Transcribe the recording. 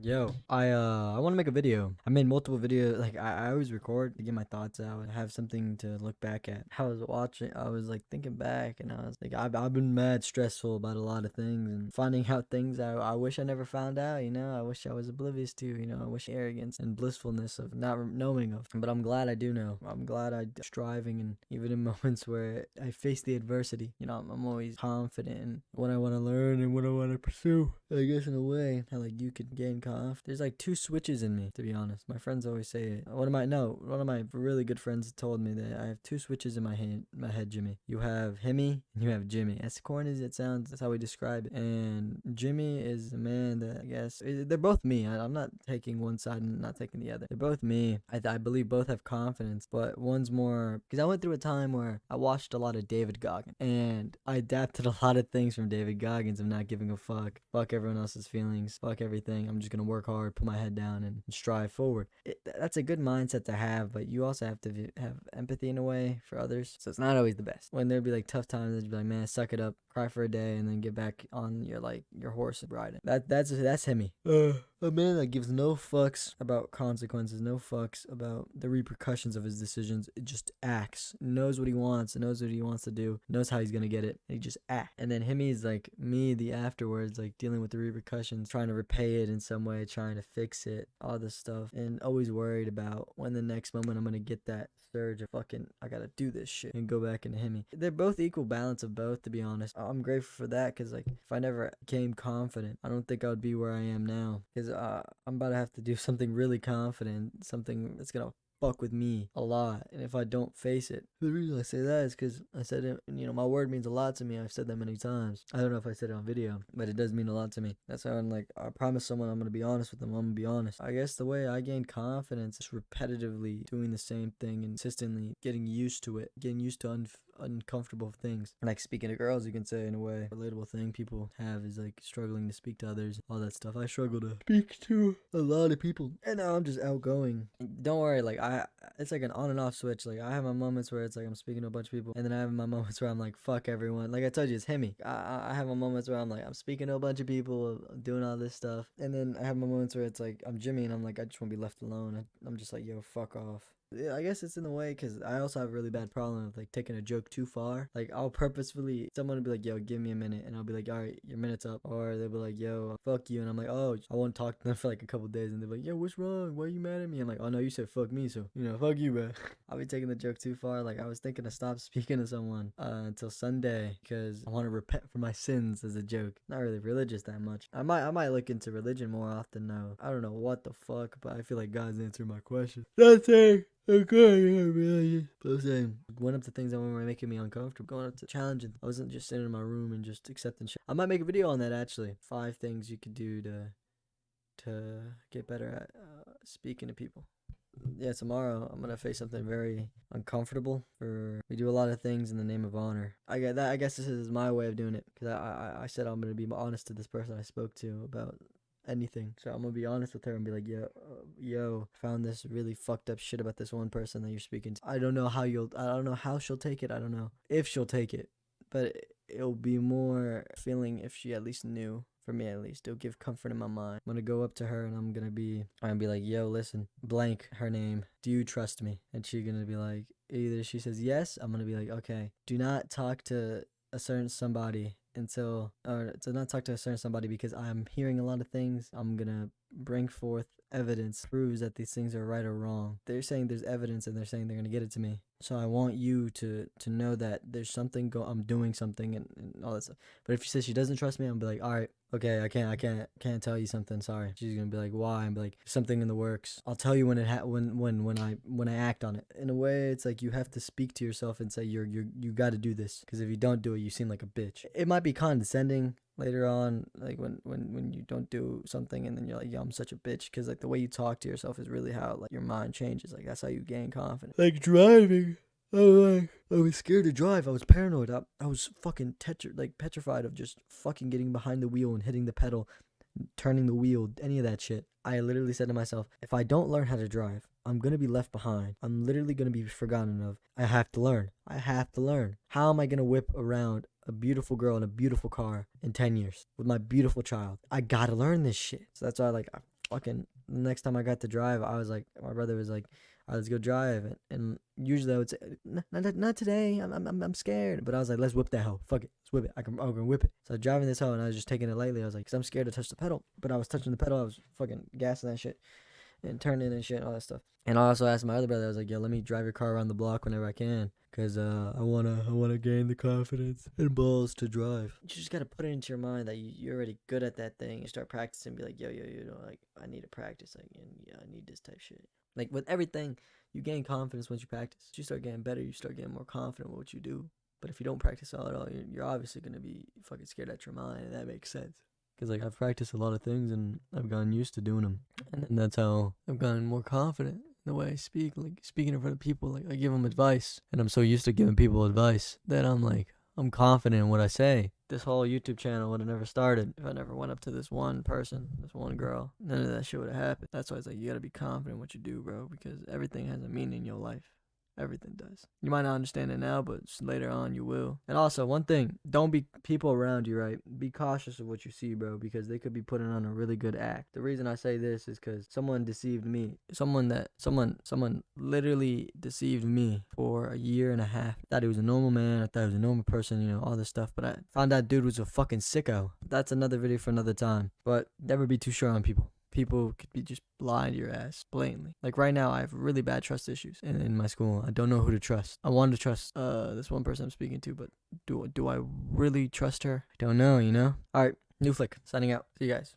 Yo, I want to make a video. I made multiple videos. Like I always record to get my thoughts out and have something to look back at. I was watching. I was like thinking back, and I was like, I've been mad stressful about a lot of things and finding out things I wish I never found out. I wish I was oblivious to. I wish arrogance and blissfulness of not knowing of. But I'm glad I do know. I'm glad I'm striving, and even in moments where I face the adversity, I'm always confident in what I want to learn and what I want to pursue. I guess in a way, how like you could gain conf. There's like two switches in me, to be honest. My friends always say it. One of my really good friends told me that I have two switches in my head, Jimmy. You have Himmy and you have Jimmy. As corny as it sounds, that's how we describe it. And Jimmy is a man that I guess they're both me. I'm not taking one side and not taking the other. They're both me. I believe both have confidence, but one's more because I went through a time where I watched a lot of David Goggins and I adapted a lot of things from David Goggins of not giving a fuck everyone else's feelings, fuck everything. I'm just gonna work hard, put my head down, and strive forward. That's a good mindset to have, but you also have to have empathy in a way for others. So it's not always the best. When there'd be like tough times, they'd be like, man, suck it up, cry for a day, and then get back on your horse and ride it. That's Himmy. A man that gives no fucks about consequences, no fucks about the repercussions of his decisions. It just acts, knows what he wants, knows what he wants to do, knows how he's gonna get it, and he just acts. And then Himmy's like me, the afterwards, like dealing with the repercussions, trying to repay it in some way, trying to fix it, all this stuff, and always worried about when the next moment I'm gonna get that surge of fucking I gotta do this shit and go back into Himmy. They're both equal balance of both, to be honest. I'm grateful for that because like if I never became confident, I don't think I would be where I am now because I'm about to have to do something really confident, something that's gonna fuck with me a lot. And if I don't face it, the reason I say that is because I said it, my word means a lot to me. I've said that many times. I don't know if I said it on video, but it does mean a lot to me. That's how I'm like, I promise someone I'm going to be honest with them. I'm going to be honest. I guess the way I gain confidence is repetitively doing the same thing and consistently getting used to it, getting used to uncomfortable things. Like speaking to girls, you can say in a way, relatable thing people have is like struggling to speak to others, all that stuff. I struggle to speak to a lot of people, and now I'm just outgoing. Don't worry, like it's like an on and off switch. Like I have my moments where it's like I'm speaking to a bunch of people, and then I have my moments where I'm like fuck everyone. Like I told you, it's Himmy. I have my moments where I'm like I'm speaking to a bunch of people, doing all this stuff, and then I have my moments where it's like I'm Jimmy, and I'm like I just want to be left alone. I'm just like yo, fuck off. Yeah, I guess it's in a way because I also have a really bad problem with like taking a joke too far. Like I'll purposefully, someone will be like, yo, give me a minute. And I'll be like, all right, your minute's up. Or they'll be like, yo, fuck you. And I'm like, oh, I won't talk to them for like a couple days. And they're like, yo, what's wrong? Why are you mad at me? I'm like, oh no, you said fuck me. So, fuck you, man. I'll be taking the joke too far. Like I was thinking to stop speaking to someone until Sunday because I want to repent for my sins as a joke. Not really religious that much. I might look into religion more often now. I don't know what the fuck, but I feel like God's answered my question. That's it. Okay, yeah, really. But I was saying, went up to things that were making me uncomfortable, going up to challenging. I wasn't just sitting in my room and just accepting shit. I might make a video on that actually. 5 things you could do to get better at speaking to people. Yeah, tomorrow I'm gonna face something very uncomfortable. We do a lot of ththings in the name of honor. I get that. I guess this is my way of doing it because I said I'm gonna be honest to this person I spoke to about anything. So I'm gonna be honest with her and be like, yo, found this really fucked up shit about this one person that you're speaking to. I don't know how she'll take it. I don't know if she'll take it, but it'll be more feeling if she at least knew. For me at least, it'll give comfort in my mind. I'm gonna go up to her and I'm gonna be like, yo, listen, blank her name. Do you trust me? And she's gonna be like, either she says yes, I'm gonna be like, okay, do not talk to a certain somebody to not talk to a certain somebody because I'm hearing a lot of things. I'm gonna bring forth evidence proves that these things are right or wrong. They're saying there's evidence and they're saying they're gonna get it to me. So I want you to know that there's something I'm doing something and all that stuff. But if she says she doesn't trust me, I'm be like, all right, okay, I can't tell you something. Sorry. She's gonna be like, why? I'm be like, something in the works. I'll tell you when when I act on it. In a way, it's like you have to speak to yourself and say you got to do this because if you don't do it, you seem like a bitch. It might be condescending later on, like when you don't do something and then you're like, yo, I'm such a bitch, because like the way you talk to yourself is really how like your mind changes. Like that's how you gain confidence. Like driving. I was scared to drive. I was paranoid. I was fucking petrified of just fucking getting behind the wheel and hitting the pedal, turning the wheel, any of that shit. I literally said to myself, if I don't learn how to drive, I'm going to be left behind. I'm literally going to be forgotten of. I have to learn. How am I going to whip around a beautiful girl in a beautiful car in 10 years with my beautiful child? I got to learn this shit. So that's why I fucking the next time I got to drive, I was like, my brother was like, all right, let's go drive. And usually I would say, not today. I'm scared. But I was like, let's whip that hoe. Fuck it. Let's whip it. I'm gonna whip it. So I was driving this hoe and I was just taking it lightly. I was like, cause I'm scared to touch the pedal. But I was touching the pedal. I was fucking gassing that shit and turning and shit and all that stuff. And I also asked my other brother, I was like, yo, let me drive your car around the block whenever I can. Cause I wanna gain the confidence and balls to drive. You just gotta put it into your mind that you're already good at that thing. You start practicing, be like, yo, you know, like I need to practice, like, and yeah, I need this type shit. Like with everything, you gain confidence once you practice. You start getting better. You start getting more confident with what you do. But if you don't practice at all, you're obviously gonna be fucking scared out your mind, and that makes sense. Cause like I've practiced a lot of things and I've gotten used to doing them, and then that's how I've gotten more confident in the way I speak. Like speaking in front of people, like I give them advice, and I'm so used to giving people advice that I'm confident in what I say. This whole YouTube channel would have never started if I never went up to this one person, this one girl. None of that shit would have happened. That's why it's like you gotta be confident in what you do, bro, because everything has a meaning in your life. Everything does. You might not understand it now, but later on you will. And also, one thing, don't be people around you, right? Be cautious of what you see, bro, because they could be putting on a really good act. The reason I say this is because someone deceived me. Someone literally deceived me for a year and a half. I thought he was a normal man. I thought he was a normal person, you know, all this stuff. But I found out dude was a fucking sicko. That's another video for another time. But never be too sure on people. People could be just lying to your ass blatantly. Like right now, I have really bad trust issues in my school. I don't know who to trust. I wanted to trust this one person I'm speaking to, but do I really trust her? I don't know, you know? All right, new flick. Signing out. See you guys.